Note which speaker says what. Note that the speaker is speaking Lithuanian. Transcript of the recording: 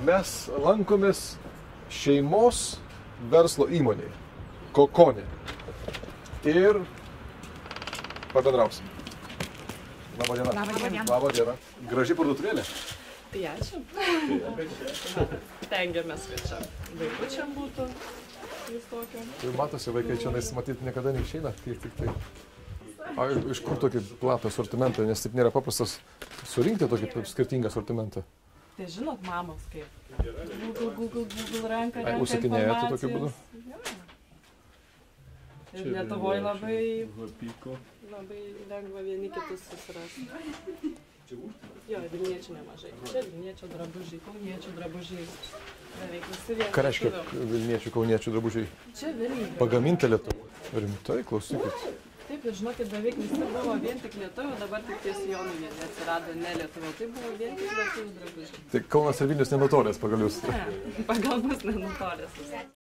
Speaker 1: Mes lankomės šeimos verslo įmonėje, Kokonė. Ir pabendrausim. Labą dieną. Labą dieną. Graži parduotuvėlė.
Speaker 2: Tai ačiū. Tengiamės, kad čia vaikučiam būtų visokio.
Speaker 1: Tai matosi, vaikai čia matyti niekada neišeina, tik tai. A, iš kur tokį platų asortimentą, nes taip nėra paprastas surinkti tokį skirtingą asortimentą?
Speaker 2: Tai žinot, mamos kaip. Google renka
Speaker 1: Užsakinėjate tokiu būdu?
Speaker 2: Ir Lietuvoje labai lengva vieni kitus susirasti. Jo, Vilniečių nemažai. Čia Vilniečio drabužiai, Kauniečių drabužiai. Beveik visi vieni.
Speaker 1: Ką reiškia Vilniečių, Kauniečių drabužiai?
Speaker 2: Čia Vilniuje.
Speaker 1: Pagaminti Lietuvoje. Rimtai, klausykit.
Speaker 2: Taip, ir žinokit, beveik visi buvo vien tik lietuvių, dabar tik tie sijonai vieni atsirado ne lietuvių. Tai buvo vien tik lietuvių drabužiai.
Speaker 1: Tai Kaunas ir Vilnius nenutolės pagal jūs.
Speaker 2: Ne, pagal mus nenutolės.